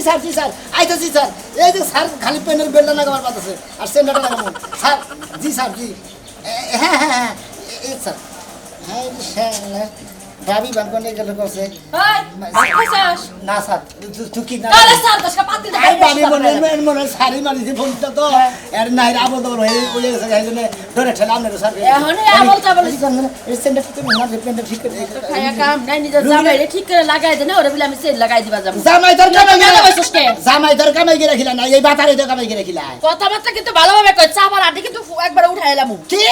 Sir আইতাছি sir এই যে স্যার খালি পেনের বেলটা লাগাবার পাত আছে আর সেন্টারটা লাগাবো স্যার জি হ্যাঁ হ্যাঁ হ্যাঁ এই স্যার হ্যাঁ স্যার ভাবি বানকনে গেল করছে না স্যার চুকি না আরে বানি মনে সারি মারিছে ফোনটা তো এর নাই আবল দবল হয়ে ওই জন্য ধরে ঠেলা আমনে স্যার এখন আবল চাবল এই সেন্টারটা তুমি না পেনটা ঠিক করে খায়া কাম নাই নিজে জামাইরে ঠিক করে লাগাই দে না ওরে বলে আমি সেল লাগাই দিবা যাব জামাই দর কামাই গিয়ে রাখিলা না এই বাতারে তো কামাই গিয়ে রাখিলা কথাবার্তা কিন্তু ভালোভাবে কই চাপার আড্ডি কিন্তু একবার উঠাই এলাম কি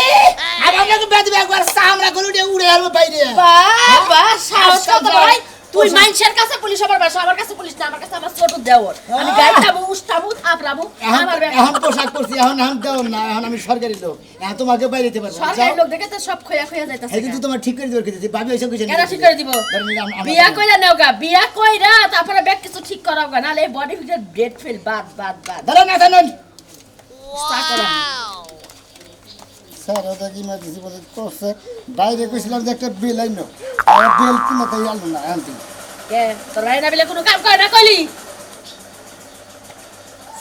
আমাকে বেদবে একবার সামরা করে উড়ে আসবে বাইরে বাবা সাহস কত ভাই তুই মাইনছের কাছে পুলিশ আমার বাসা আমার কাছে পুলিশ না আমার কাছে আমার ছোট দেওর আমি গাইতামু উস্তামু থাপরামু আমার এখন পোশাক করছি এখন দেও না এখন আমি সরকারি লোক এখন তোমাকে বাইরে দিতে পারবো সরকারি লোক দেখে তো সব খয়া যাইতাছে এই কিন্তু তোমার ঠিক করে দিতে দিছি ভাবি এসে কইছে কেন ঠিক করে দিব বিয়া কইরা নেওগা বিয়া কইরা তারপরে ব্যাগ কিছু ঠিক করাওগা নালে বডি ফিটের ব্রেড ফেল বাদ ধরে না জানেন ওয়াও স্যার ওটা কি মাঝে বলে করছে বাইরে কইছিলাম যে একটা বিল আইনো আর বিল কিনা তাই আনলো না আনতে কে তোর রাইনা বিলে কোনো কাম করে না কইলি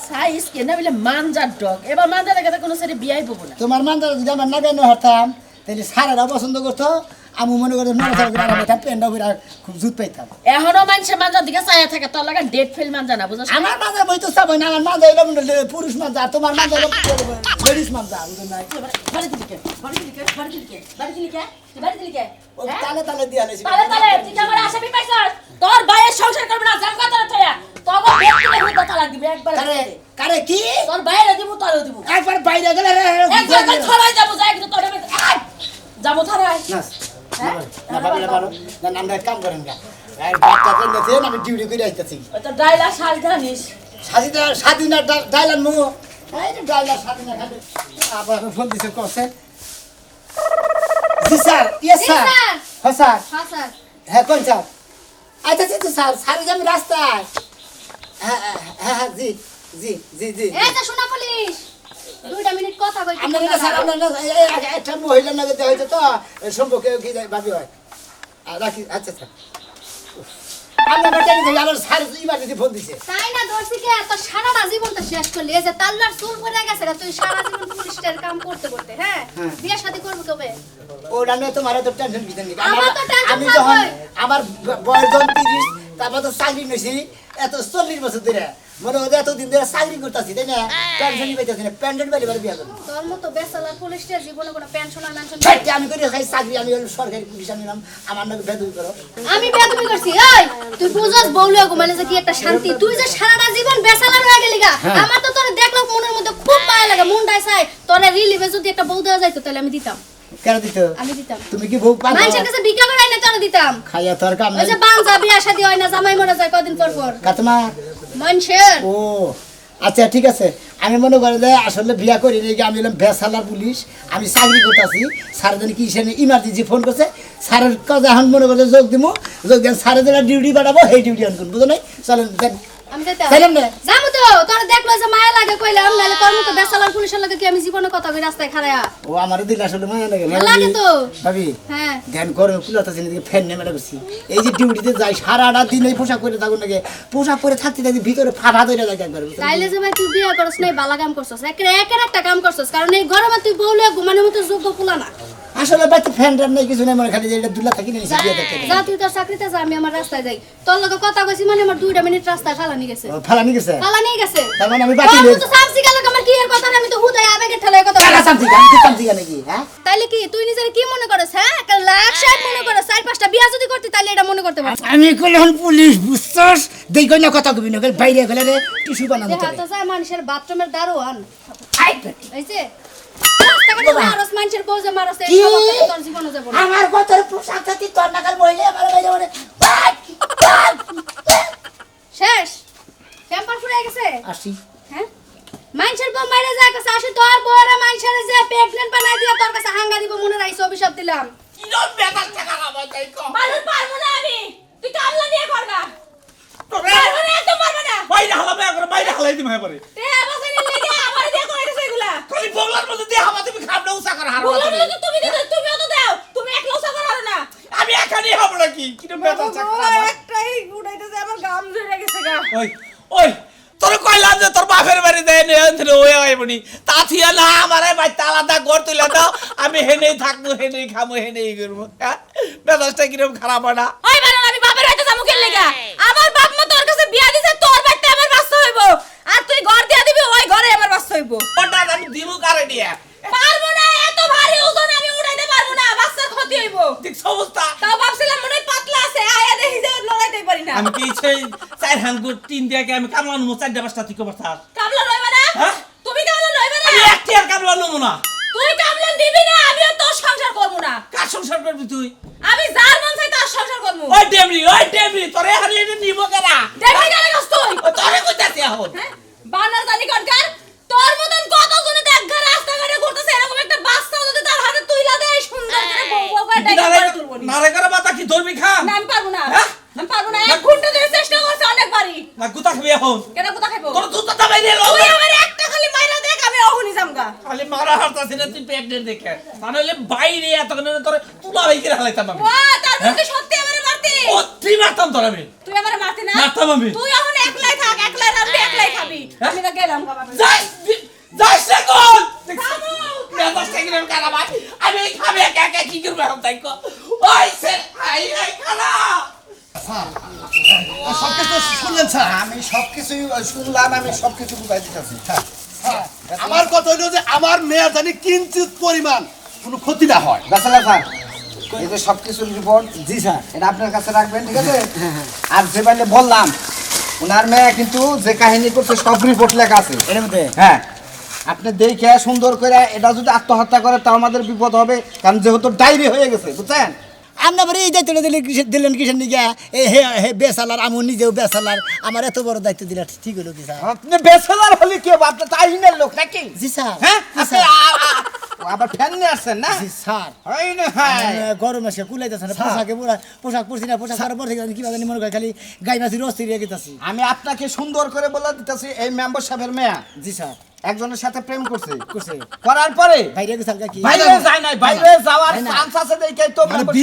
সাইজ কে না বিলে মানজার ডগ এবার মানজার কাছে কোনো সারি বিয়াই বব না তোমার মানদার যদি আমার নাগানো হতাম তাহলে সারারা পছন্দ করতো আমি মনে করি নরসার গ্রামে আমি পেন্ডা করে খুব জুত পাইতাম এখনো মানুষে মানজার দিকে চায়া থাকে তোর লাগা ডেট ফেল মানজা না বুঝছ আমার মানদার বই তো সবাই না আমার মানদার হইলো পুরুষ মানদা তোমার মানদার লেডিস মানদা বুঝুন নাই বাড়ি দিকে ও তালে তালে দিয়া লাইছি তালে তুই আমার আসামি পাইছস তোর ভাইয়ের সংসার করবে না জাম কথা থয়া তোগো ব্যক্তিকে হুদা তালাক দিবে একবার কারে কি তোর ভাইয়ের দিব তোরও দিব একবার বাইরে গেলে একবার ছড়াই যাবো যাই কিন্তু তোর যাবো ছড়াই না না ভাবি না ভালো না আমরা এক কাম করেন গা আর বাচ্চা কেন দেন আমি ডিউটি করে আইতাছি ওই তো ডাইলা শাল জানিস স্বাধীনতা ডাইলান মো এই যে ডাইলা স্বাধীনতা খালি আবার ফোন দিছে করছে জি স্যার ইয়েস স্যার হ্যাঁ স্যার হ্যাঁ কোন স্যার আইতাছি তো স্যার স্যার আমি রাস্তায় হ্যাঁ হ্যাঁ হ্যাঁ জি জি জি জি এই যে শোনা পুলিশ 2 মিনিট কথা কই আমরা না স্যার আমরা না একটা মহিলা নাকি দেওয়া হয়েছে তো সম্পর্কে কি ভাবি হয় রাখি আচ্ছা স্যার আমরা বাটানি থেকে আবার স্যার ইমার্জেন্সি ফোন দিছে তাই না দর্শিকে এত সারাটা জীবনটা শেষ করলি এই যে তাল্লার চুল পড়ে গেছে রে তুই সারা জীবন পুলিশের কাম করতে হ্যাঁ বিয়ে শাদী করব কবে ওটা নিয়ে তোমার তো টেনশন দিতে নি আমার তো টেনশন আমি যখন আমার বয়স যখন 30 তারপর তো চাকরি নিয়েছি এত 40 বছর ধরে মনে হয় এতদিন ধরে চাকরি করতেছি তাই না টেনশনই পাইতেছি না পেন্ডেন্ট বাড়ি বাড়ি বিয়া করবো তোর মতো বেসালার পুলিশের জীবনে কোনো পেনশন আর মেনশন আমি করি খাই চাকরি আমি সরকারি পুলিশ আমি নাম আমার নাকি বেদবি করো আমি বেয়াদবি করছি এই তুই বুঝছ বউলিয়া ঘুমালে যে কি একটা শান্তি তুই যে সারাটা জীবন বেসালার হয়ে গেলি গা আমার তো তোর দেখলো মনের মধ্যে খুব মায়া লাগে মনটাই চাই তোর রিলিভে যদি একটা বউ দেওয়া যাইতো তাহলে আমি দিতাম কেন দিত আমি দিতাম তুমি কি বউ পাও মানুষের কাছে ভিক্ষা করে আইনা তোর দিতাম খাইয়া তোর কাম ওই নাই যে বাঞ্জা বিয়া শাদী হয় না জামাই মরে যায় কদিন পর কাতমা মানুষের ও আচ্ছা ঠিক আছে আমি মনে করি যে আসলে বিয়া করি নাকি আমি হলাম বেসালার পুলিশ আমি চাকরি করতেছি স্যার জানি কি সে ইমার্জেন্সি ফোন করছে স্যারের কাছে এখন মনে করছে যোগ দিব যোগ দেন স্যারের যেটা ডিউটি বাড়াবো সেই ডিউটি আনকুন বুঝো নাই চলেন আমি যাইতাম চাইলাম না যাবো তো তোর দেখলো যে মায়া লাগে কইলাম নাহলে তোর মতো বেসালার পুলিশের লাগে কি আমি জীবনে কথা কই রাস্তায় খাড়ায়া ও আমারও দিল আসলে মায়া লাগে লাগে তো ভাবি হ্যাঁ ধ্যান করে কুলাতাছি নাকি ফ্যান নেমে রাখছি এই যে ডিউটিতে যাই সারাটা দিন এই পোশাক পরে থাকুন নাকি পোশাক পরে থাকতে থাকতে ভিতরে ফাটা ধরে যায় একবার তাইলে যে ভাই তুই বিয়ে করছ নাই বালা কাম করছস একের একটা কাম করছস কারণ এই গরমে তুই বউলে ঘুমানোর মতো যোগ্য পোলা না আসলে বাচ্চা ফ্যান টান নেই কিছু নেই মনে খালি যে এটা দুলা থাকি নিয়েছি বিয়ে দেখতে যা তুই তোর চাকরিতে যা আমি আমার রাস্তায় যাই তোর লগে কথা কইছি মানে আমার 2 মিনিট রাস্তায় ফালানি গেছে ফালানি গেছে ফালানি গেছে তার মানে আমি বাকি তুই তো সামসি গেল আমার কি এর কথা না, আমি তো হুদাই আবেগে ঠেলায় কথা কারা সামসি আমি কি সামসি নাকি হ্যাঁ তাইলে কি তুই নিজের কি মনে করছ হ্যাঁ একটা লাখ সাহেব মনে করছ 4-5টা বিয়া যদি করতি তাইলে এটা মনে করতে পারছ আমি কইলে হল পুলিশ বুঝছস দেই কই না কথা কবি না বাইরে গেলে রে টিস্যু বানানো দেখা হবে তো যায় মানুষের বাথরুমের দারোয়ান আই হইছে রাস্তাঘাটে মারস মানুষের বউ যে মারস এই কি? সব তোর জীবনে যাব না আমার কথার পোশাক থাকি তোর নাকাল মহিলা আমার বাইরে মানে শেষ টেম্পার ফুরে গেছে আসি হ্যাঁ মানুষের বউ মাইরে যায় কাছে আসি তোর বউরে মানুষের যে প্রেগন্যান্ট বানাই দিয়া তোর কাছে হাঙ্গা দিব মনে রাইছো অভিশাপ দিলাম কি রকম ব্যাপার টাকা আমার তাই কম মানুষ পারবো না আমি তুই কামলা দিয়ে করবা পারবো না একদম পারবো না বাইরে হালাবে একবার বাইরে হালাই দিম হ্যাঁ পারে তে আবাসের লেগে আমার দিয়ে করাইছো এগুলা খালি বগলার মধ্যে দিয়ে হামা তুমি খাবনা উসা কর হারবা বলো না তুমি দিতে তুমি অত দাও তুমি এক লসা করো না আমি এখানেই হব নাকি কি রকম ব্যাপার টাকা একটাই উড়াইতেছে আমার গাম ধরে গেছে গা ওই ওই তোর কইলাম যে তোর বাপের বাড়ি দেয় নিয়ন্ত্রণ হয়ে আইবনি তা থিয়া না আমারে বাড়িতে আলাদা ঘর তুলে দাও আমি হেনেই থাকবো হেনেই খাবো হেনেই করবো হ্যাঁ মেজাজটা কিরকম খারাপ হয় না ওই বারণ আমি বাপের বাড়িতে যাবো কেন লাগা আমার বাপ মা তোর কাছে বিয়া দিছে তোর বাড়িতে আমার বাচ্চা হইব আর তুই ঘর দিয়া দিবি ওই ঘরে আমার বাচ্চা হইব ওটা আমি দিমু কারে নিয়ে পারবো না এত ভারী ওজন আমি উঠাইতে পারবো না বাচ্চার ক্ষতি হইব ঠিক সমস্যা তাও ভাবছিলাম মনে হয় পাতলা আছে আয়া দেখি যে লড়াইতে পারি না আমি কি সেই চার হাঙ্গুর তিন দিয়ে আমি কামলা নেবো চারটা পাঁচটা থেকে বাস্তা কামলা লইবা না হ্যাঁ? তুমি কামলা লইবা না আমি একটি আর কামলা নেবো না তুই কামলা দিবি না আমিও তোর সংসার করব না কার সংসার করবি তুই আমি যার মন চাই তার সংসার করব ওই ডেমরি তোরে হারিয়ে নিব কেনা দেখি কেন গেছ তুই তোরে কইতাছি এখন হ্যাঁ বানর জানি কোনকার তোর মতন কত জনে দেখ ঘর রাস্তাঘাটে ঘুরতেছে এরকম একটা বাচ্চা যদি তার হাতে তুইলা দেয় সুন্দর করে বউ বউ করে ডাইকা করে তুলবো নি নারে করে বাতা কি ধরবি খা না আমি পারবো না হ্যাঁ? আমি পারবো না 1 ঘন্টা ধরে চেষ্টা করছি অনেকবারই না গুতা খাবি এখন কেন কোথা খাইবো তোর জুতা বাইরে লো তুই আমার একটা খালি মাইরা দেখ আমি অহনি জামগা খালি মারা হারতাছিস না তুই প্রেগনেন্ট দেখে তাহলে বাইরে এতক্ষণ তোরে তুলা বাইকে রাখলাইতাম আমি ও তার মানে তুই সত্যি আমারে মারতি ও তুই মারতাম তোর আমি তুই আমারে মারতি না মারতাম আমি। তুই এখন একলাই থাক একলাই রাখবি একলাই খাবি আমি তো গেলাম বাবা যাই যাই সে কোন মেজাজটা কিরম খারাপ হয় আমি খাবে একা একা কি করবো এখন তাই কো ওই সে আই খালা সবকিছু শুনলেন স্যার আমি সবকিছুই শুনলাম আমি সবকিছু বুঝাই দিতেছি আমার কথা হলো যে আমার মেয়ের জানি কিঞ্চিত পরিমাণ কোনো ক্ষতি না হয় বেসালা স্যার এই যে সবকিছু রিপোর্ট জি স্যার এটা আপনার কাছে রাখবেন ঠিক আছে আর যে বাইলে বললাম ওনার মেয়ে কিন্তু যে কাহিনী করছে সব রিপোর্ট লেখা আছে এর মধ্যে হ্যাঁ আপনি দেখে সুন্দর করে এটা যদি আত্মহত্যা করে তাও আমাদের বিপদ হবে কারণ যেহেতু ডায়েরি হয়ে গেছে বুঝছেন আমরা বলে এই দায়িত্বটা দিলেন কিসের নিকে হে বেসালার আমি নিজেও বেসালার আমার এত বড় দায়িত্ব দিলা ঠিক হলো কি স্যার আপনি বেসেলার হলে কি হবে আপনি তাইনের লোক নাকি জি স্যার হ্যাঁ জি আপনি স্যার আবার ফ্যান নিয়ে আসছেন না জি স্যার হয় না হ্যাঁ গরম এসে কুলাইতেছে না পোশাকে পুরা পোশাক পরছি না পোশাক পরার পর থেকে কিভাবে মনে করে খালি গাই মাছির অস্থির হয়ে গেছি আমি আপনাকে সুন্দর করে বলে দিতেছি এই মেম্বার সাহেবের মেয়ে জি স্যার একজনের সাথে প্রেম করছে করছে করার পরে বাইরে গেছে কি বাইরে যায় নাই বাইরে যাওয়ার না, না। চান্স আছে দেখেই তো মানে member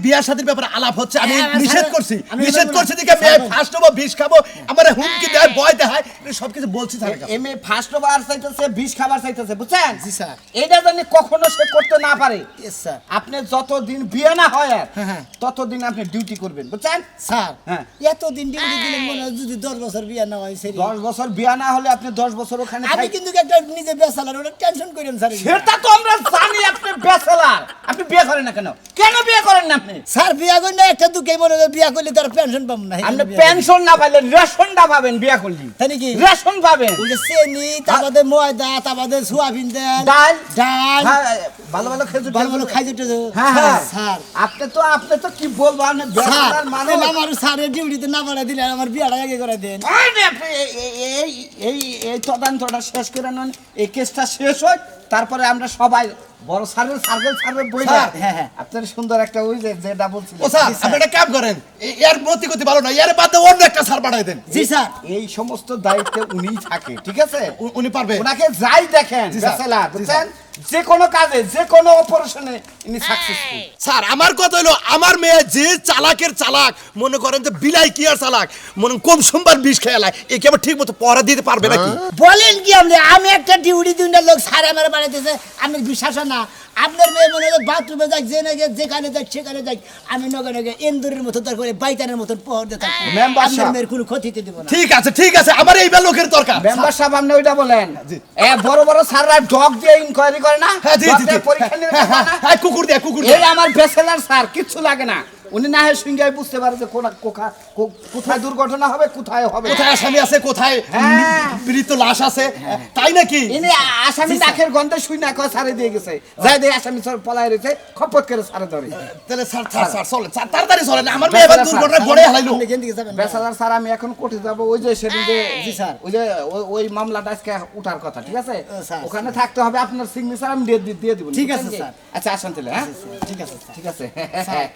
বিয়ার শাদির ব্যাপারে আলাপ হচ্ছে আমি হ্যাঁ, নিষেধ স্যার, করছি আমি নিষেধ বলবো করছি না। দিকে স্যার, ফার্স্ট হবো বিষ খাবো আমার হুমকি দেয় ভয় দেখায় সবকিছু বলছি স্যার এমএ ফার্স্ট ওভার চাইতেছে বিষ খাবার চাইতেছে বুঝছেন জি, স্যার। এটা জানি কখনো সে করতে না পারে ইয়েস স্যার আপনি যতদিন বিয়ে না হয় আর হ্যাঁ, হ্যাঁ। ততদিন আপনি ডিউটি করবেন বুঝছেন স্যার হ্যাঁ। এতদিন ডিউটি দিলেন মনে হয় যদি 10 বছর বিয়ে না হয় সেই 10 বছর বিয়ে না হলে আপনি 10 বছর ওখানে আমি থাক- কিন্তু একটা নিজে বেসালার ওটা টেনশন করেন স্যার সেটা তো আমরা জানি আপনি ব্যাচেলর আপনি বিয়ে করেন না কেন কেন বিয়ে করেন না আপনি স্যার বিয়া করলে না একটা দুঃখে মনে হয় বিয়া করলে তার পেনশন পাবো না আপনি পেনশন না পাইলে রেশনটা পাবেন বিয়ে করলে তাই নাকি রেশন পাবেন ওই যে চেনি তারপরে ময়দা তারপরে সোয়াবিন তেল ডাল ডাল হ্যাঁ, ভালো ভালো খেজুর ভালো ভালো খাই যেতে হ্যাঁ হ্যাঁ স্যার আপনি তো কি বলবো আপনি স্যার ব্যাচেলর মানে তাহলে আমার স্যারের ডিউটিতে না বাড়াই দিলে আমার বিয়াটা আগে করে দেন আপনি এই তদন্তটা শেষ করে নেন এই কেসটা শেষ হয় তারপরে আমরা সবাই বড় সার্ভে বই স্যার, হ্যাঁ, হ্যাঁ। আপনার সুন্দর একটা ওই যে যেটা বলছিলেন ও স্যার আপনি একটা কাম করেন এর মতি গতি ভালো না এর বাদে অন্য একটা স্যার পাঠাই দেন জি স্যার এই সমস্ত দায়িত্বে উনিই থাকে ঠিক আছে উনি পারবে ওনাকে যাই দেখেন জি স্যার, ব্যাচেলর জি বুঝছেন যে কোনো কাজে যে কোনো অপারেশনে ইনি সাকসেসফুল স্যার আমার কথা হলো আমার মেয়ে যে চালাকের চালাক মনে করেন যে বিলাই কি আর চালাক মনে কম সোমবার বিষ খেয়ালায় একে আবার ঠিক মতো পড়া দিতে পারবে নাকি বলেন কি আপনি আমি একটা ডিউটি দিন লোক স্যার আমার বাড়াইতেছে আমি বিশ্বাস হয় না আপনার মেয়ে মনে হয় বাথরুমে যাক যেখানে যাক সেখানে যাক আমি নগে নগে এন্দুরের মতো দরকার বাইতানের মতন পহর দিয়ে থাকবো মেম্বার আপনার সাহেব। মেয়ের কোনো ক্ষতিতে দেবো না ঠিক আছে আমার এই লোকের দরকার মেম্বার সাহেব আপনি ওইটা বলেন জি। বড় বড় স্যাররা ডগ দিয়ে ইনকোয়ারি করে না হ্যাঁ জি Dog জি দিয়ে পরীক্ষা নিরীক্ষা করে না? হ্যাঁ কুকুর দিয়ে এই আমার ব্যাচেলর স্যার কিচ্ছু লাগে না উনি না হয় সিঙ্গাই বুঝতে পারে যে কোথায় দুর্ঘটনা হবে কোথায় হবে কোথায় আসামি আছে কোথায় হ্যাঁ। মৃত লাশ আছে তাই নাকি ইনি আসামি নাকের গন্ধে শুই না কয় সারে দিয়ে গেছে যাই দিয়ে আসামি পলায় রয়েছে খপত করে সারে ধরে তাহলে স্যার চলেন স্যার তাড়াতাড়ি চলেন আমার মেয়ে এবার দুর্ঘটনায় গড়ে হারাইলো আপনি এখান থেকে যাবেন না। ব্যাচেলর স্যার আমি এখন কোর্টে যাব ওই যে সেদিন যে জি, স্যার। ওই যে ওই মামলাটা আজকে উঠার কথা ঠিক আছে স্যার। ওখানে থাকতে হবে আপনার সিগনেচার আমি দিয়ে দিব ঠিক আছে, স্যার। আচ্ছা আসেন তাহলে হ্যাঁ ঠিক আছে স্যার। ঠিক আছে স্যার।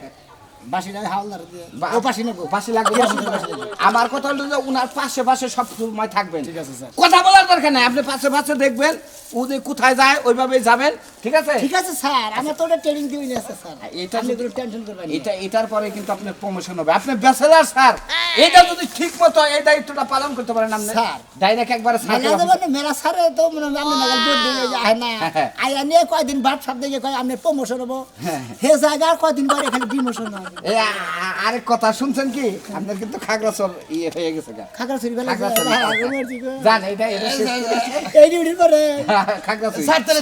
বাসিটা হাওলদার দিয়ে ও পাশে নেবো পাশে লাগবে আমার কথা হলো যে উনার পাশে পাশে সব সময় থাকবেন ঠিক আছে, স্যার। কথা বলার দরকার নাই আপনি পাশে পাশে দেখবেন উনি কোথায় যায় ওইভাবে যাবেন ঠিক আছে ঠিক আছে স্যার আমার তো ওটা ট্রেনিং দিয়ে নিয়েছে স্যার এটা আপনি যদি- কোনো টেনশন করবেন না এটার পরে কিন্তু আপনার প্রমোশন হবে আপনি ব্যাচেলার স্যার এটা যদি ঠিক মতো এই দায়িত্বটা পালন করতে পারেন আপনি স্যার। ডাইরেক্ট একবার মেলা দেবো না মেলা স্যারে তো মনে হয় আমি নাগাল বোর্ড দিয়ে যায় না হ্যাঁ। আয়া নিয়ে কয়দিন বাপ সাপ দেখে কয় আপনি প্রমোশন হবো হে জায়গা আর কয়দিন পরে এখানে ডিমোশন হবে এই আরেক কথা শুনছেন কি আপনার কিন্তু খাগড়াছড় ইয়ে হয়ে গেছে গা খাগড়া ছড়ি বেলা খাগড়াছড়ি জান এটা শেষ করে এই ডিউটির পরে খাগড়াছড়ি স্যার তাহলে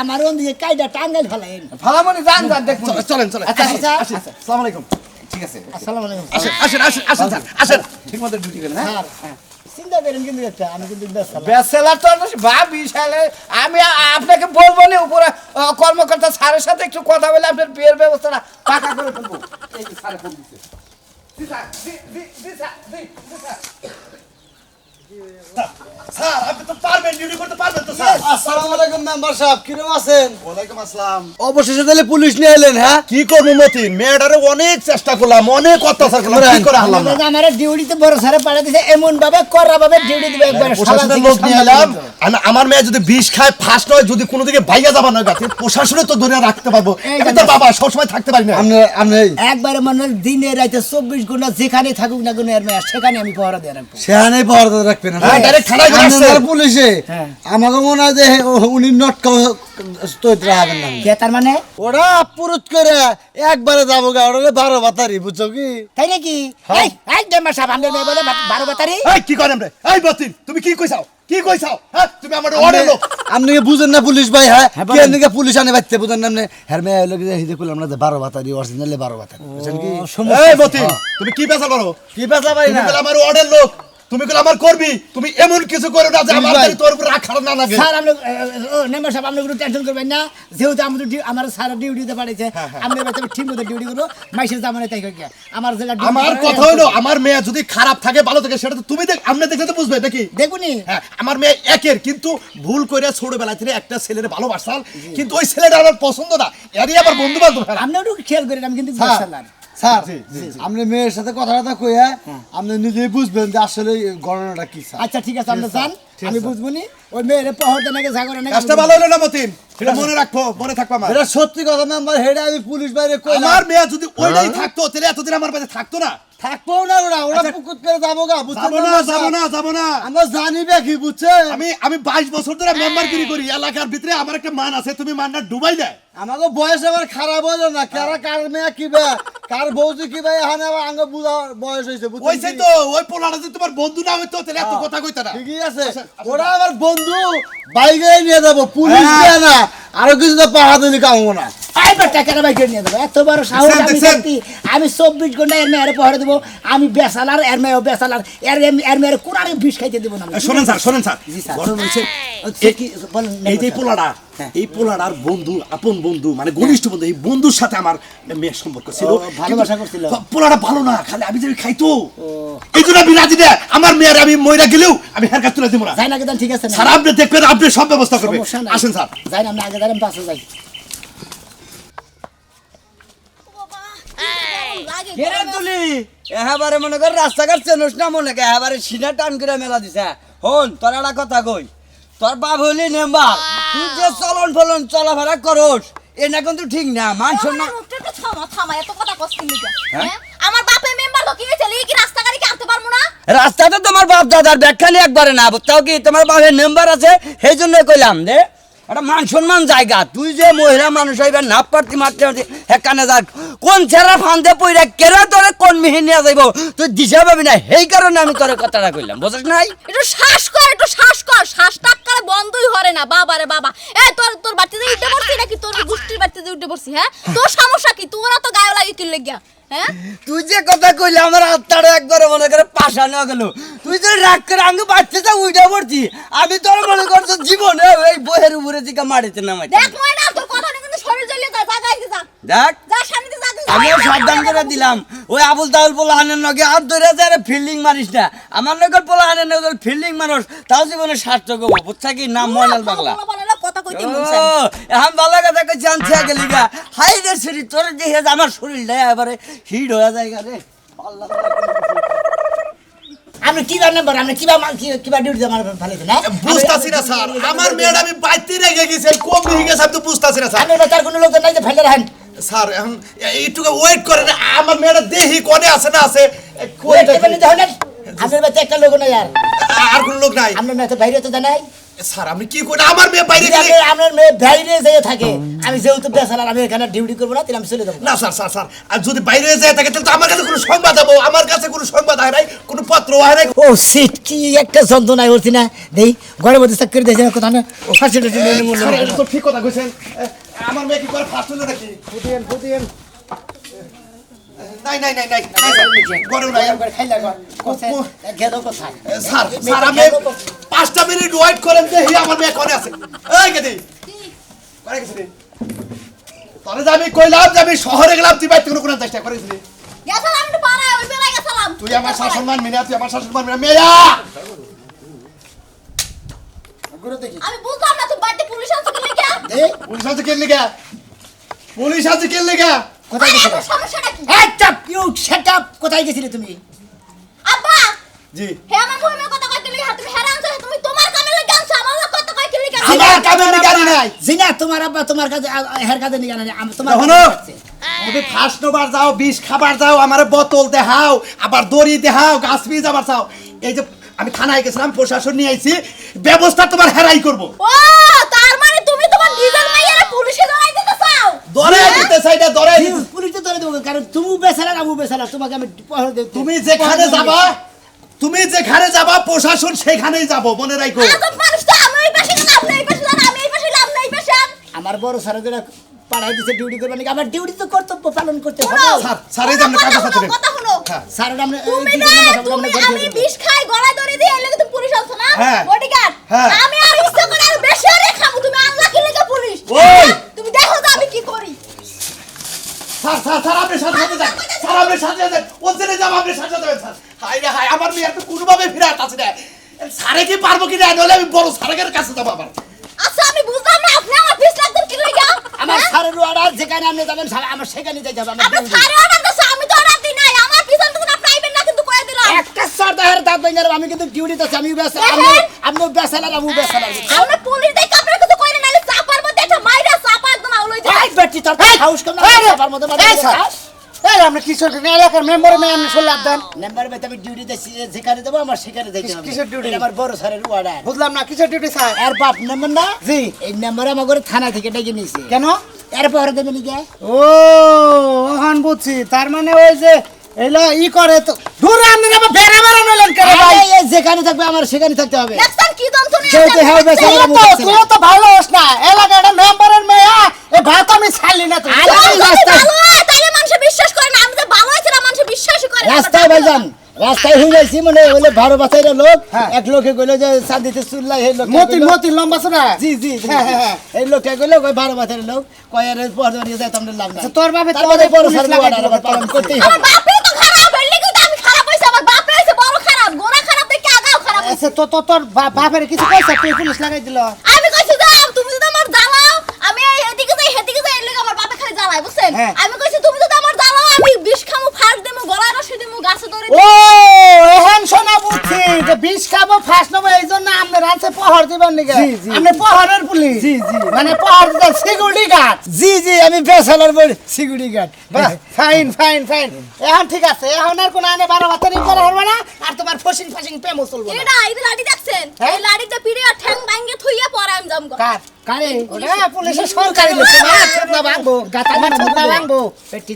আমার ওদিকে কাইডা টাঙ্গাইল ফেলাইন ফালামনি জান দেখুন চলেন চলেন আচ্ছা স্যার আসসালামু আলাইকুম ঠিক আছে আসসালামু আলাইকুম আসেন আসেন আসেন আসেন স্যার আসেন ঠিক মতো ডিউটি করেন হ্যাঁ স্যার চিন্তা করেন কিন্তু একটা আমি কিন্তু ব্যস্ত ব্যাচেলার তো বা বিশালে আমি আপনাকে বলবো না উপরে কর্মকর্তা স্যারের সাথে একটু কথা বলে আপনার বিয়ের ব্যবস্থাটা পাকা করে ফেলবো এই যে স্যারে ফোন দিচ্ছে জি স্যার, জি স্যার, জি স্যার। স্যার আপনি তো পারবেন ডিউটি করতে পারবেন তো স্যার আসসালামু আলাইকুম মেম্বার সাহেব কিরকম আছেন? ওয়ালাইকুম আসসালাম অবশেষে তাহলে পুলিশ নিয়ে এলেন হ্যাঁ? কি করবো মতিন মেয়েটারে অনেক চেষ্টা করলাম অনেক অত্যাচার করলাম কি করে হারলাম না আমার ডিউটিতে বড় স্যারে পাঠিয়ে দিয়েছে এমন ভাবে করা ভাবে ডিউটি দিবে একবার প্রশাসনের লোক নিয়ে এলাম আমার মেয়ে যদি বিষ খায় ফার্স্ট নয় যদি কোনো দিকে ভাইয়া যাবার নয় গাছে প্রশাসনে তো ধরে রাখতে পারবো আমি তো বাবা সবসময় থাকতে পারি না আপনি একবারে মনে হয় দিনে রাতে 24 ঘন্টা যেখানে থাকুক না কোনো এর মেয়ে সেখানে আমি পহরা দিয়ে রাখবো সেখানেই পাওয়ার রাখবেন হ্যাঁ, direct থানায় করে আসছে। আপনারা পুলিশে হ্যাঁ। আমাকে মনে হয় যে উনি নটকা তৈরি হবেন না কে তার মানে ওরা পুরুত করে একবারে যাবো গা ওরা 12 বাতারি বুঝছো কি তাই নাকি এই ডেম্বার সাহেব আমাদের মেয়ে বলে 12 বাতারি এই কি করেন রে এই মতিন তুমি কি কইছাও হ্যাঁ তুমি আমার অর্ডার লোক আপনি কি বুঝেন না পুলিশ ভাই হ্যাঁ হ্যাঁ, কি বলেন। এদিকে পুলিশ আনে বাইতে বুঝেন না আপনি হ্যাঁ মেয়ে হলো কি হিদে কইলাম না যে 12 বাতারি অরিজিনালি 12 বাতারি বুঝছেন কি এই মতিন তুমি কি পেশা করো কি পেশা ভাই তুমি না বলে আমার অর্ডার লোক তুমি বলে আমার করবি তুমি এমন কিছু করো না যে আমার ভাই। বাড়ি তোর উপর রাগ খারাপ না লাগে স্যার আপনি নেম্বার সাহেব আপনি কোনো টেনশন করবেন না যেহেতু আমাদের আমার স্যার ডিউটিতে পাঠিয়েছে আপনি বাচ্চা ঠিক মতো ডিউটি করবো মাইসের জামানে তাই কই আমার জেলা আমার কথা হলো আমার মেয়ে যদি খারাপ থাকে ভালো থাকে সেটা তো তুমি দেখ আপনি দেখলে তো বুঝবে দেখি দেখুনি হ্যাঁ আমার মেয়ে একের কিন্তু ভুল করে ছোটবেলা থেকে একটা ছেলের ভালোবাসাল কিন্তু ওই ছেলেটা আমার পছন্দ না এরই আবার বন্ধু বান্ধব আপনি একটু খেয়াল করেন আমি কিন্তু স্যার, স্যার স্যার আপনি মেয়ের সাথে কথাটা কইয়া আপনি নিজেই বুঝবেন যে আসলে এই ঘটনাটা কি স্যার আচ্ছা ঠিক আছে আপনি যান আমি বুঝবো নি ওই মেয়ের পহর দেন আগে জাগরে নাকি কাজটা ভালো হলো না মতিন এটা মনে রাখবো মনে থাকবো আমার এটা সত্যি কথা মেম্বার হেডে আমি পুলিশ বাইরে কইলাম আমার মেয়ে যদি ওইটাই থাকতো তাহলে এতদিন আমার বাড়িতে থাকতো না থাকবো না ওরা পুকুত করে যাবো গা বুঝছেন যাবো না আমরা জানি বে কি বুঝছেন আমি 22 বছর ধরে মেম্বারগিরি করি এলাকার ভিতরে আমার একটা মান আছে তুমি মানটা ডুবাই দেয় আমাকে বয়স আবার খারাপ হলো না কারা কার মেয়ে কি বে কার বউজি কি বে এখানে আবার আঙ্গ বুঝা বয়স হয়েছে ওইছে বুঝছেন তো ওই পোলাটা যদি তোমার বন্ধু না হইতো তাহলে এত কথা কইতা না ঠিকই আছে ওরা আমার বন্ধু বাইকে নিয়ে যাবো পুলিশ হ্যাঁ। দিয়ে না আরো কিছু তো পাহা দিলি কামবো না আইবার টাকা বাইকে নিয়ে দেবো এত বড় সাহস দেখছেন, আমি দেখছেন? সত্যি আমি 24 ঘন্টা এর মেয়ের পহরে দেবো আমি বেসালার এর মেয়েও বেসালার এর মেয়ের কোনারে বিষ খাইতে দেবো না আমি। শোনেন স্যার জি, স্যার। গরম হয়েছে সে কি বলেন এই যে পোলাটা এই পোলাটার বন্ধু আপন বন্ধু মানে ঘনিষ্ঠ বন্ধু এই বন্ধুর সাথে আমার মেয়ের সম্পর্ক ছিল ও, ভালোবাসা কিন্তু করছিল। পোলাটা ভালো না খালি আমি যাবি খাইতো এই জন্য আমি রাজি না আমার মেয়ের আমি মইরা গেলেও আমি হের কাছ তুলে দিব না যাই না কেন ঠিক আছে না স্যার আপনি দেখবেন আপনি সব ব্যবস্থা করবেন সমস্যা নাই। আসেন স্যার যাই না আমি আগে যাই পাশে যাই কেরে তুলি এবারে মনে কর রাস্তাঘাট চেনস না মনে কে এবারে সিনা টান করে মেলা দিছে হন তোর একটা কথা কই তোর বাপ হইলি মেম্বার তুই যে চলন ফলন চলাফেরা করস এটা কিন্তু ঠিক না মানুষ না আমার বাপের মেম্বার তো কি হয়েছে কি রাস্তা গাড়ি কি আনতে পারবো না রাস্তাতে তোমার বাপ দাদার ব্যাখ্যা নিয়ে একবারে না বুঝতাও কি তোমার বাপের মেম্বার আছে সেই জন্য কইলাম যে একটা মান সম্মান জায়গা তুই যে মহিলা মানুষ হইবে না পারতি মারতে মারতে হেকানে যাক কোন ছেড়া ফান্দে পইরা কেরা তোরে কোন মিহি নিয়ে যাইব তুই দিশা পাবি না সেই কারণে আমি তোর কথাটা কইলাম বুঝছ নাই একটু শ্বাস কর শ্বাসটা করে বন্ধই হরে না বাবা রে বাবা এই তোর বাড়িতে উঠে পড়ছি নাকি তোর গোষ্ঠীর বাড়িতে উঠে পড়ছি হ্যাঁ তোর সমস্যা কি তোরা তো গায়ে লাগি তুই লাগিয়া হ্যাঁ তুই যে কথা কইলে আমার আত্মাটা একবারে মনে করে পাশানো গেল তুই যে রাগ করে আঙ্গ বাচ্চাটা উইটা পড়ছি আমি তোর মনে করছো জীবনে এই বইয়ের উপরে দিকে মারিতে নামাই দেখ ময়না তোর কথা না কিন্তু শরীর জ্বলিয়ে যায় জায়গায় যা দেখ যা সামনে যা আমিও সাবধান করে দিলাম ওই আবুল তাউল পোলাহানের নগে হাত ধরে যায় ফিল্ডিং মারিস না আমার নগর পোলাহানের নগর ফিল্ডিং মানুষ তাও জীবনে সার্থক হবো বুঝছা কি নাম ময়নাল বাংলা কথা কথা কইতে মুছেন এখন ভালো কথা কই জানছি আগে লিগা হাই রে শরীর তোর দেখে আমার শরীরটা এবারে হিট হয়ে যায় রে আপনি কি নাম্বার আপনি কিবা ডিউটি আমার ভালো না বুঝতাছি না স্যার আমার মেয়ের আমি বাইতে রেখে গেছি কম হয়ে গেছে আমি তো বুঝতাছি না স্যার আপনি তার কোনো লোক নাই যে ফেলে রাখেন স্যার এখন একটু ওয়েট করেন আমার মেয়েটা দেহি কোনে আছে না আছে আপনার বাচ্চা একটা লোক নাই আর কোন লোক নাই আপনার মেয়ে তো বাইরে তো জানাই স্যার আমি কি করি আমার মেয়ে বাইরে যদি গেলে আপনার মেয়ে বাইরে যেয়ে থাকে আমি যেহেতু বেসালার আমি এখানে ডিউটি করবো না তাহলে আমি চলে যাবো না স্যার স্যার স্যার আর যদি বাইরে যায় থাকে তাহলে তো আমার কাছে কোনো সংবাদ দেবো আমার কাছে কোনো সংবাদ হয় নাই কোনো পত্র হয় নাই ও সিট কি একটা যন্ত্রণায় হচ্ছি না দেই ঘরের মধ্যে চাকরি দিয়েছে না কোথাও না ও ফার্স্ট স্যার এটা তো ঠিক কথা কইছেন আমার মেয়ে কি করে ফার্স্ট হলো নাকি ফুটিয়েন নাই নাই নাই নাই গরম নাই স্যার স্যার আমি 5টা মিনিট ওয়েট করেন দেখি আমার মেয়ে কোনে আছে এই গেদি কোনে গেছিস তোরে যে আমি কইলাম যে আমি শহরে গেলাম তুই বাইতে কোনো চেষ্টা করেছিলি গেছালাম একটু পাড়ায় ওই বেলায় গেছালাম তুই আমার শাসন মান মিনা তুই আমার শাসন মান মিনা মেয়া আমি বুঝলাম না তুই বাড়িতে পুলিশ আছে কি লাগা পুলিশ আছে কে লিগা পুলিশ আছে কে লিগা কোথায় গেছিলে সমস্যাটা কি একটা ইউ শাট আপ কোথায় গেছিলে তুমি আব্বা জি হে আমার বউয়ের কথা কইতে লাগা তুমি হেরান আছো তুমি তোমার কামে লাগা আনছো আমার কথা কইতে লাগা আমার কামে নিগারি নাই জিনা তোমার আব্বা তোমার কাছে হের কাছে নিয়ে আনে আমি তোমার শোনো তুমি ফার্স্ট নোবার যাও বিষ খাবার যাও আমারে বোতল দেখাও আবার দড়ি দেখাও গাছ পিস আবার চাও এই যে আমি থানায় গেছিলাম প্রশাসন নিয়ে আইছি ব্যবস্থা তোমার হেরাই করব ও তার মানে তুমি তোমার নিজের মাইয়ারে পুলিশে ধরাই দিতে চাও ধরে দিতে চাইটা ধরে পুলিশে ধরে দেবো কারণ তুমি বেসালা আমি বেসালা তোমাকে আমি পহর দেব তুমি যেখানে যাবা প্রশাসন সেখানেই যাব মনে রাখো আজব মানুষ তো আমি এই পাশে না আপনি এই পাশে না আমি এই পাশে না আপনি এই পাশে আমার বড় স্যারেরা পাড়ায় দিছে ডিউটি করবে নাকি আমার ডিউটি তো কর্তব্য পালন করতে হবে স্যার স্যার এই যে আমরা কাগজ হাতে নেব কথা শুনো স্যারেরা আমরা তুমি না তুমি আমি বিষ খাই গলায় ধরে দিয়ে এলে তুমি পুলিশ আনছো না হ্যাঁ। বডিগার্ড হ্যাঁ। আমি আর ইচ্ছা করে আর বেশি আরে খাবো তুমি আনলা কি লাগা পুলিশ ওই! তুমি দেখো তো আমি কি করি স্যার স্যার স্যার আপনি সাথে সাথে যান স্যার আপনি সাথে যান ওখানে যাব আপনি সাথে যাবেন স্যার হাই রে হাই আমার মেয়ে তো কোনোভাবে ফিরে আসছে না স্যারে কি পারবো কি না নলে আমি বড় স্যারের কাছে যাব আবার আচ্ছা আমি বুঝলাম না আপনি আমার বিষ লাগতে কি লাগা আমার স্যারের অর্ডার যেখানে আপনি যাবেন আমার সেখানে যাইতে হবে আপনি সারে অর্ডার দিছো আমি তো অর্ডার দিই নাই আমার পিছন তো না প্রাইভেট না কিন্তু কই দিলাম একটা সর্দারের দাঁত ভেঙে আমি কিন্তু ডিউটিতে আছি আমি বেসালা আমি বেসালার আমি বেসালা আমরা পুলিশ দেই কাপড় কিছু কই না নালে চাপার মধ্যে একটা মাইরা চাপা একদম আউলই যায় এই বেটি তোর হাউস কম না চাপার মধ্যে মারতে এই আমরা কিশোর এলাকার মেম্বার মেয়ে আপনি শুনলে দেন নাম্বার বেতে আমি ডিউটিতে যেখানে দেবো আমার সেখানে যাইতে হবে কিসের duty? এটা আমার বড় স্যারের অর্ডার বুঝলাম না কিসের ডিউটি স্যার এর বাপ নাম্বার না জি। এই নাম্বার আমার ঘরে থানা থেকে ডেকে নিয়েছে কেন এর পরে দেবে নাকি ও ওখান বুঝছি তার মানে ওই যে এলো ই করে তো দূর আপনি আমার বেড়া বেড়া নলেন কেন ভাই যেখানে থাকবে আমার সেখানে থাকতে হবে দেখছেন কি দম শুনে যেহেতু হ্যাঁ বেসালা আমি বেসালা। তুইও তো ভালো হোস না এলাকার মেম্বারের মেয়ে এ ভাত আমি ছাড়লি না তুই আরে এই রাস্তায় তাইলে মানুষ বিশ্বাস করে না আমি তো ভালো আছি না মানুষ বিশ্বাসই করে না। রাস্তায় ভাইজান রাস্তায় হয়ে যাইছি মানে বলে 12 বছরের লোক এক লোকে কইলো যে চাঁদিতে চুল্লাই এই লোক মতি লম্বা না জি জি জি। এই লোকটা কইলো কই 12 বছরের লোক কই আরে পর ধরে যায় তোমরা লাভ নাই তোর বাপে তারপরে বড় পুলিশ স্যার লাগাই অর্ডার দিল। আবার পালন করতেই আমার হবে বাপরে তো খারাপ হইলে কিন্তু আমি খারাপ হইছে আমার বাপরে হইছে বড় খারাপ গোরা খারাপ দেখে আগাও খারাপ হইছে। আচ্ছা তোর বাপের কিছু কইছে তুই পুলিশ লাগাই দিল আমি কইছি যে তুমি যদি আমার জ্বালাও আমি এদিকে যাই হেদিকে যাই এর লাগি আমার বাপে খালি জ্বালায় বুঝছেন হ্যাঁ। আমি কইছি তুমি যদি আমার জ্বালাও আমি বিষ খামু ফাঁস দেবো গলায় রশি দেবো গাছে ধরে ও এখন শোনা বুঝছি যে বিষ খাবো ফার্স্ট নেবো এই জন্য আপনার আছে প্রহর দিবেন নাকি আপনি প্রহরের পুলিশ জি, জি। মানে প্রহর দিতে সিকিউরিটি গার্ড জি জি আমি বেসালার বলি security guard fine fine fine এখন ঠিক আছে এখন আর কোনো আনে 12 বাতারি করা হবে না আর তোমার ফসিং প্রেমও চলবে না এটা এই লাড়ি দেখছেন হ্যাঁ? এই লাড়িতে পিড়ে আর ঠ্যাং ভাঙে থুইয়া পরে আমি যাম গো। কার কারে ওটা পুলিশের সরকারি লোক না ভাঙবো গাতা না ভাঙবো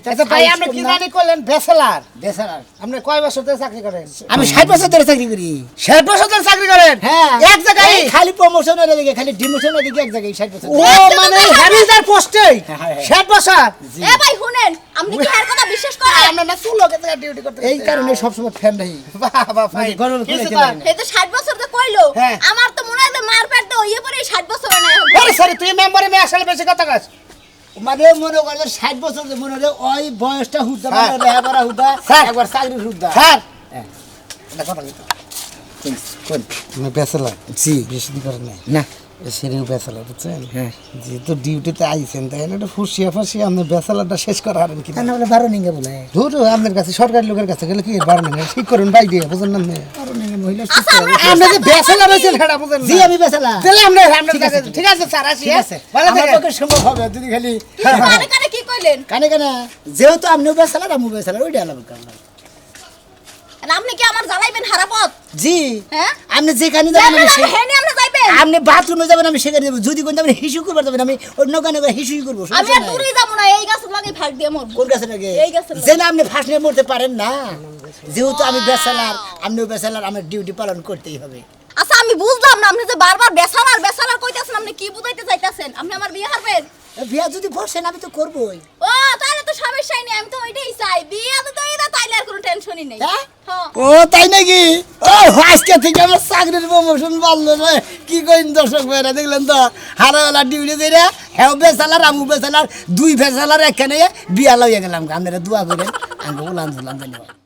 আচ্ছা ভাই আপনি কি জানি করলেন বেসেলার বেসালার আপনি কয় বছর ধরে চাকরি করেন আমি 60 বছর ধরে চাকরি করি 60 বছর ধরে চাকরি করেন হ্যাঁ এক জায়গায় এই খালি প্রমোশনের দিকে খালি ডিমোশনের দিকে এক জায়গায় 60 বছর ও মানে হ্যারিজার পোস্টে 60 বছর এ ভাই শুনেন আপনি কি এর কথা বিশ্বাস করেন আমরা না চুলো কে ডিউটি করতে এই কারণে সবসময় ফ্যান নাই বাবা ভাই গরম কিছু খুলে তো- খেলেন। এই তো 60 বছর তো কইলো হ্যাঁ। আমার তো মনে হয় যে মারপেট তো ইয়ে পরে 60 বছর না আরে সরি তুই মেম্বারে মে আসলে বেশি কথা কস মানে মনে করলে 60 বছর যে মনে হলে ওই বয়সটা হুদা স্যার। মানে লেহাপড়া হুদা স্যার। একবার চাকরির হুদা স্যার কোন বেসেলার জি বেশি করে নাই না সেরিও বেসালা বুঝছেন হ্যাঁ যেহেতু ডিউটিতে আইছেন তাই না একটু ফুসিয়া ফাসিয়া আপনার বেসালাটা শেষ করা হারেন কি না বলে 12 নিঙ্গে বলে ধুর আপনার কাছে সরকারি লোকের কাছে গেলে কি 12 নিঙ্গে ঠিক করুন ভাই দিয়ে বুঝেন না 12 নিঙ্গে মহিলা আমরা যে বেসালা রয়েছেন সেটা বুঝেন জি আমি বেসালা তাহলে আমরা কাছে ঠিক আছে স্যার আসি ঠিক আছে ভালো থেকে আমার পক্ষে সম্ভব হবে যদি খালি কানে কানে কি কইলেন কানে কানে যেহেতু আপনিও বেসালা আমি বেসালা ওইটা আলাদা কারণ আর আপনি কি আমার জ্বালাইবেন হারাপথ জি হ্যাঁ আপনি যেখানে যাবেন আমি সেই হেনে আপনি যাইবেন আপনি বাথরুমে যাবেন আমি সেখানে যাবো যদি কোন আপনি হিসু করবার যাবেন আমি অন্য গানে হিসুই করবো আমি আর দূরে যাব না এই গাছ লাগে ভাগ দিয়ে মরব কোন গাছে লাগে এই গাছে লাগে। যে না আপনি ফাঁস নিয়ে মরতে পারেন না যেহেতু আমি বেসালার আপনিও বেসালার আমার ডিউটি পালন করতেই হবে আচ্ছা আমি বুঝলাম না আপনি যে বারবার বেসালার কইতাছেন আপনি কি বুঝাইতে চাইতাছেন আপনি আমার বিয়ে হারবেন বিয়া যদি বসেন আমি তো করবোই ও তাহলে তো সমস্যাই নেই আমি তো ওইটাই চাই বিয়ে তো এটা তাইলে আর কোনো টেনশনই নেই হ্যাঁ? হ্যাঁ ও তাই নাকি ও আজকে থেকে আমার চাকরির প্রমোশন বাড়লো রে কি কইন দর্শক ভাইরা দেখলেন তো হারাওয়ালা ডিউটি দিয়ে হ্যাঁ বেসালার আমু বেসালার দুই বেসালার একখানে বিয়া লইয়া গেলাম আপনারা দোয়া করেন আমি বললাম ধন্যবাদ